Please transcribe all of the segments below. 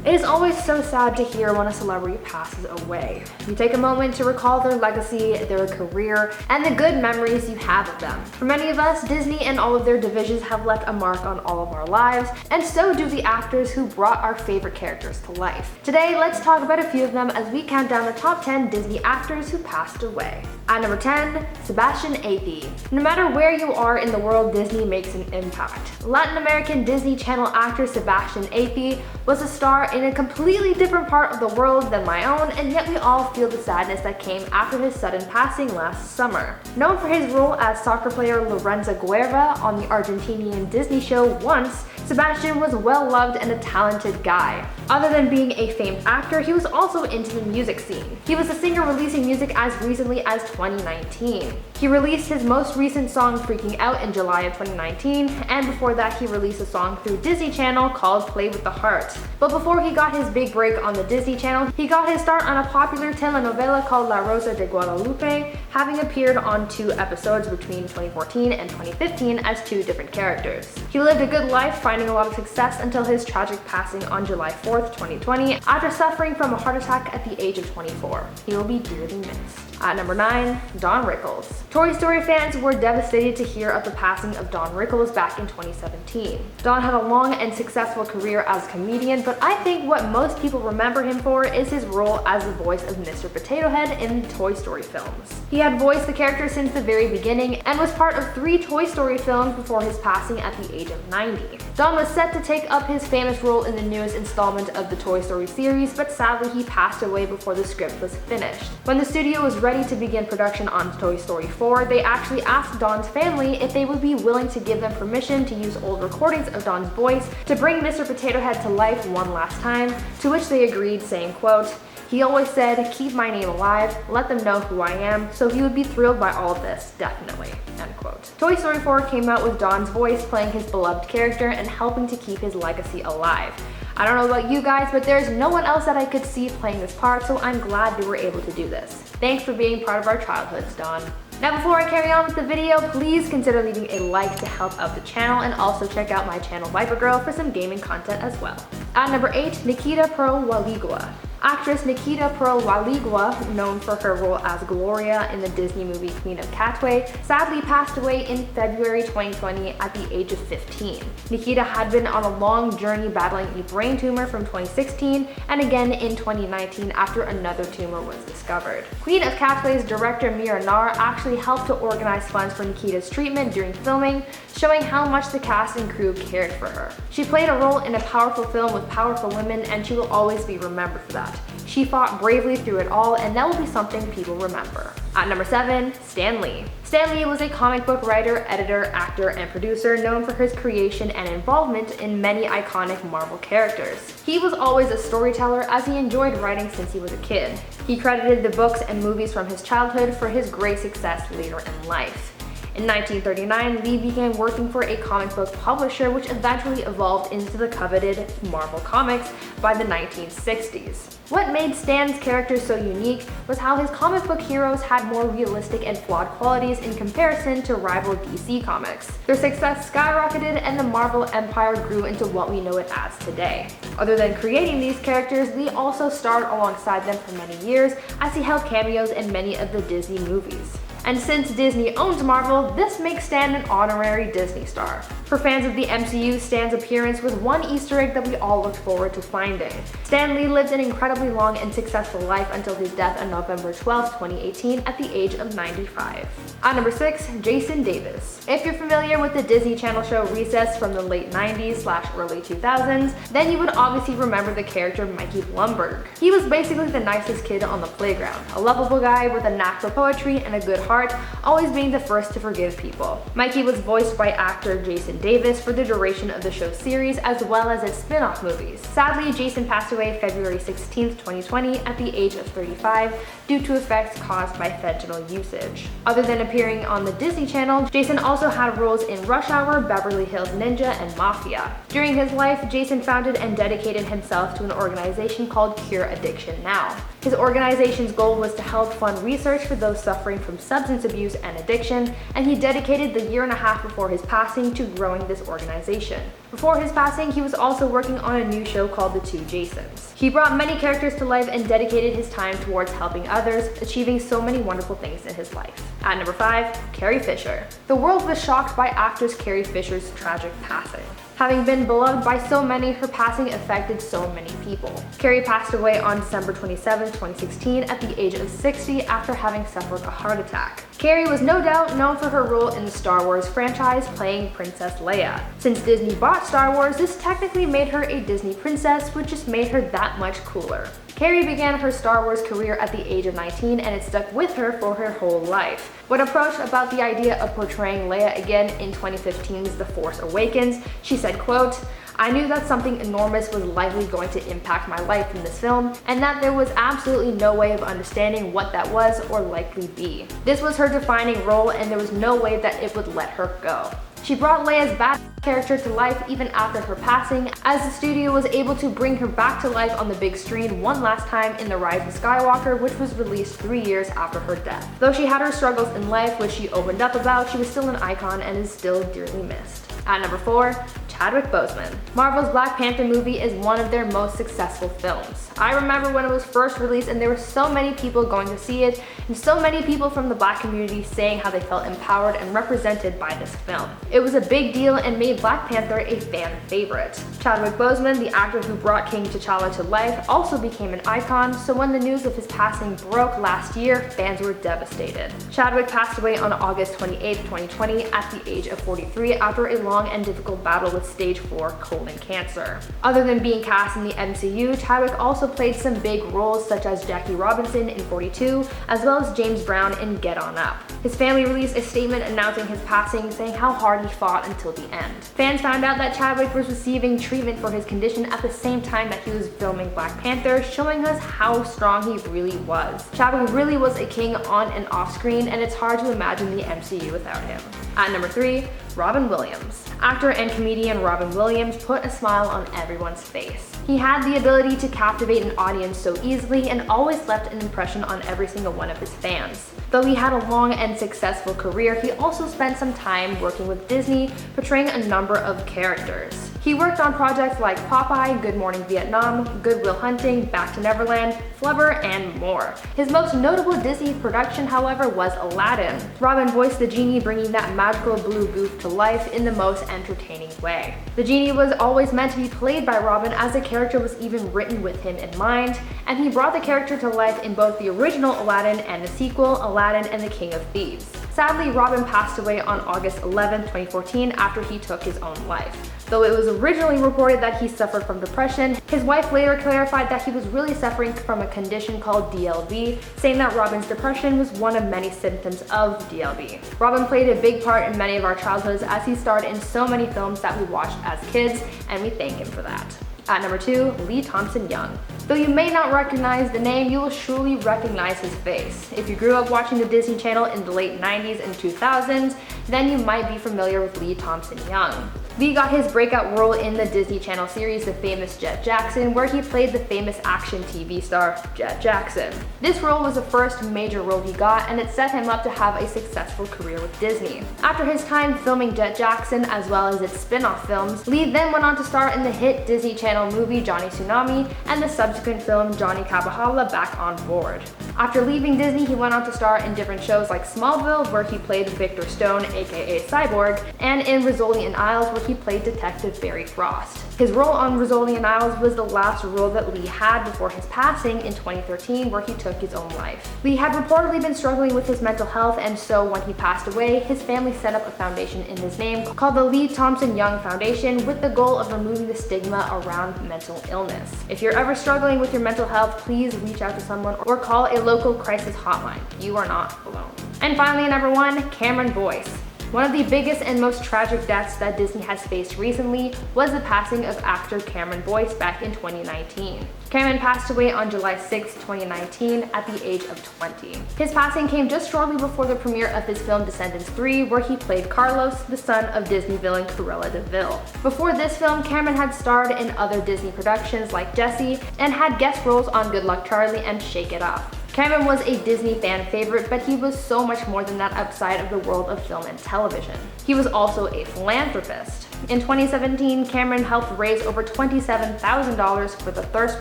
It is always so sad to hear when a celebrity passes away. You take a moment to recall their legacy, their career, and the good memories you have of them. For many of us, Disney and all of their divisions have left a mark on all of our lives, and so do the actors who brought our favorite characters to life. Today, let's talk about a few of them as we count down the top 10 Disney actors who passed away. At number 10, Sebastian Athey. No matter where you are in the world, Disney makes an impact. Latin American Disney Channel actor Sebastian Athey was a star in a completely different part of the world than my own, and yet we all feel the sadness that came after his sudden passing last summer. Known for his role as soccer player Lorenzo Guerra on the Argentinian Disney show Once, Sebastian was well loved and a talented guy. Other than being a famed actor, he was also into the music scene. He was a singer releasing music as recently as 2019. He released his most recent song Freaking Out in July of 2019, and before that he released a song through Disney Channel called Play with the Heart. But before he got his big break on the Disney Channel, he got his start on a popular telenovela called La Rosa de Guadalupe, having appeared on 2 episodes between 2014 and 2015 as 2 different characters. He lived a good life, finding a lot of success until his tragic passing on July 4th, 2020, after suffering from a heart attack at the age of 24. He will be dearly missed. At number 9, Don Rickles. Toy Story fans were devastated to hear of the passing of Don Rickles back in 2017. Don had a long and successful career as a comedian, but I think what most people remember him for is his role as the voice of Mr. Potato Head in the Toy Story films. He had voiced the character since the very beginning and was part of 3 Toy Story films before his passing at the age of 90. Don was set to take up his famous role in the newest installment of the Toy Story series, but sadly he passed away before the script was finished. When the studio was ready to begin production on Toy Story 4, they actually asked Don's family if they would be willing to give them permission to use old recordings of Don's voice to bring Mr. Potato Head to life one last time, to which they agreed, saying, quote, "He always said, keep my name alive, let them know who I am, so he would be thrilled by all of this, definitely," end quote. Toy Story 4 came out with Don's voice playing his beloved character and helping to keep his legacy alive. I don't know about you guys, but there's no one else that I could see playing this part, so I'm glad they were able to do this. Thanks for being part of our childhoods, Don. Now before I carry on with the video, please consider leaving a like to help out the channel, and also check out my channel Biber Girl for some gaming content as well. At number 8, Nikita Pearl Waligwa. Actress Nikita Pearl Waligwa, known for her role as Gloria in the Disney movie Queen of Katwe, sadly passed away in February 2020 at the age of 15. Nikita had been on a long journey battling a brain tumor from 2016 and again in 2019 after another tumor was discovered. Queen of Katwe's director Mira Nar actually helped to organize funds for Nikita's treatment during filming, showing how much the cast and crew cared for her. She played a role in a powerful film with powerful women, and she will always be remembered for that. She fought bravely through it all, and that will be something people remember. At number 7, Stan Lee. Stan Lee was a comic book writer, editor, actor, and producer known for his creation and involvement in many iconic Marvel characters. He was always a storyteller, as he enjoyed writing since he was a kid. He credited the books and movies from his childhood for his great success later in life. In 1939, Lee began working for a comic book publisher, which eventually evolved into the coveted Marvel Comics by the 1960s. What made Stan's character so unique was how his comic book heroes had more realistic and flawed qualities in comparison to rival DC Comics. Their success skyrocketed, and the Marvel empire grew into what we know it as today. Other than creating these characters, Lee also starred alongside them for many years, as he held cameos in many of the Disney movies. And since Disney owns Marvel, this makes Stan an honorary Disney star. For fans of the MCU, Stan's appearance was one Easter egg that we all looked forward to finding. Stan Lee lived an incredibly long and successful life until his death on November 12, 2018 at the age of 95. At number 6, Jason Davis. If you're familiar with the Disney Channel show Recess from the late 90s/early 2000s, then you would obviously remember the character Mikey Blumberg. He was basically the nicest kid on the playground, a lovable guy with a knack for poetry and a good heart, always being the first to forgive people. Mikey was voiced by actor Jason Davis for the duration of the show's series, as well as its spin-off movies. Sadly, Jason passed away February 16, 2020 at the age of 35 due to effects caused by fentanyl usage. Other than appearing on the Disney Channel, Jason also had roles in Rush Hour, Beverly Hills Ninja, and Mafia. During his life, Jason founded and dedicated himself to an organization called Cure Addiction Now. His organization's goal was to help fund research for those suffering from substance substance abuse and addiction, and he dedicated the year and a half before his passing to growing this organization. Before his passing, he was also working on a new show called The Two Jasons. He brought many characters to life and dedicated his time towards helping others, achieving so many wonderful things in his life. At number 5, Carrie Fisher. The world was shocked by actress Carrie Fisher's tragic passing. Having been beloved by so many, her passing affected so many people. Carrie passed away on December 27, 2016 at the age of 60 after having suffered a heart attack. Carrie was no doubt known for her role in the Star Wars franchise playing Princess Leia. Since Disney bought Star Wars, this technically made her a Disney princess, which just made her that much cooler. Carrie began her Star Wars career at the age of 19 and it stuck with her for her whole life. When approached about the idea of portraying Leia again in 2015's The Force Awakens, she said, quote, "I knew that something enormous was likely going to impact my life in this film, and that there was absolutely no way of understanding what that was or likely be. This was her defining role and there was no way that it would let her go." She brought Leia's bad character to life even after her passing, as the studio was able to bring her back to life on the big screen one last time in The Rise of Skywalker, which was released 3 years after her death. Though she had her struggles in life, which she opened up about, she was still an icon and is still dearly missed. At number 4, Chadwick Boseman. Marvel's Black Panther movie is one of their most successful films. I remember when it was first released and there were so many people going to see it, and so many people from the Black community saying how they felt empowered and represented by this film. It was a big deal and made Black Panther a fan favorite. Chadwick Boseman, the actor who brought King T'Challa to life, also became an icon, so when the news of his passing broke last year, fans were devastated. Chadwick passed away on August 28, 2020 at the age of 43 after a long and difficult battle with stage 4 colon cancer. Other than being cast in the MCU, Chadwick also played some big roles such as Jackie Robinson in 42, as well as James Brown in Get On Up. His family released a statement announcing his passing, saying how hard he fought until the end. Fans found out that Chadwick was receiving treatment for his condition at the same time that he was filming Black Panther, showing us how strong he really was. Chadwick really was a king on and off screen, and it's hard to imagine the MCU without him. At number 3, Robin Williams. Actor and comedian Robin Williams put a smile on everyone's face. He had the ability to captivate an audience so easily and always left an impression on every single one of his fans. Though he had a long and successful career, he also spent some time working with Disney, portraying a number of characters. He worked on projects like Popeye, Good Morning Vietnam, Good Will Hunting, Back to Neverland, Flubber, and more. His most notable Disney production, however, was Aladdin. Robin voiced the genie, bringing that magical blue goof to life in the most entertaining way. The genie was always meant to be played by Robin, as the character was even written with him in mind, and he brought the character to life in both the original Aladdin and the sequel, Aladdin and the King of Thieves. Sadly, Robin passed away on August 11, 2014 after he took his own life. Though it was originally reported that he suffered from depression, his wife later clarified that he was really suffering from a condition called DLB, saying that Robin's depression was one of many symptoms of DLB. Robin played a big part in many of our childhoods, as he starred in so many films that we watched as kids, and we thank him for that. At number 2, Lee Thompson Young. Though you may not recognize the name, you will surely recognize his face. If you grew up watching the Disney Channel in the late 90s and 2000s, then you might be familiar with Lee Thompson Young. Lee got his breakout role in the Disney Channel series The Famous Jet Jackson, where he played the famous action TV star Jet Jackson. This role was the first major role he got, and it set him up to have a successful career with Disney. After his time filming Jet Jackson, as well as its spin-off films, Lee then went on to star in the hit Disney Channel movie Johnny Tsunami and the subsequent film Johnny Kabahala Back on Board. After leaving Disney, he went on to star in different shows like Smallville, where he played Victor Stone, aka Cyborg, and in Rizzoli and Isles, where he played Detective Barry Frost. His role on Rizzoli and Isles was the last role that Lee had before his passing in 2013, where he took his own life. Lee had reportedly been struggling with his mental health, and so when he passed away, his family set up a foundation in his name called the Lee Thompson Young Foundation, with the goal of removing the stigma around mental illness. If you're ever struggling with your mental health, please reach out to someone or call a local crisis hotline. You are not alone. And finally, number 1, Cameron Boyce. One of the biggest and most tragic deaths that Disney has faced recently was the passing of actor Cameron Boyce back in 2019. Cameron passed away on July 6, 2019 at the age of 20. His passing came just shortly before the premiere of his film Descendants 3, where he played Carlos, the son of Disney villain Cruella de Vil. Before this film, Cameron had starred in other Disney productions like Jessie and had guest roles on Good Luck Charlie and Shake It Off. Cameron was a Disney fan favorite, but he was so much more than that outside of the world of film and television. He was also a philanthropist. In 2017, Cameron helped raise over $27,000 for the Thirst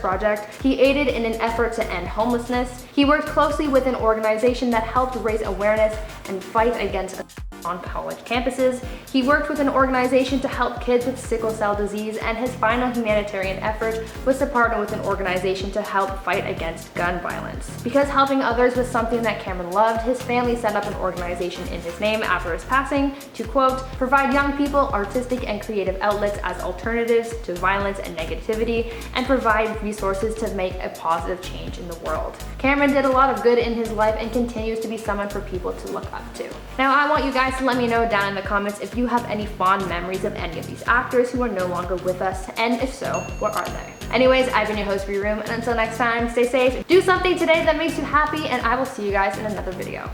Project. He aided in an effort to end homelessness. He worked closely with an organization that helped raise awareness and fight against on college campuses. He worked with an organization to help kids with sickle cell disease, and his final humanitarian effort was to partner with an organization to help fight against gun violence. Because helping others was something that Cameron loved, his family set up an organization in his name after his passing to, quote, provide young people artistic and creative outlets as alternatives to violence and negativity, and provide resources to make a positive change in the world. Cameron did a lot of good in his life and continues to be someone for people to look up to. Now, I want you guys to let me know down in the comments if you have any fond memories of any of these actors who are no longer with us, and if so, what are they? Anyways, I've been your host, Room, and until next time, stay safe, do something today that makes you happy, and I will see you guys in another video.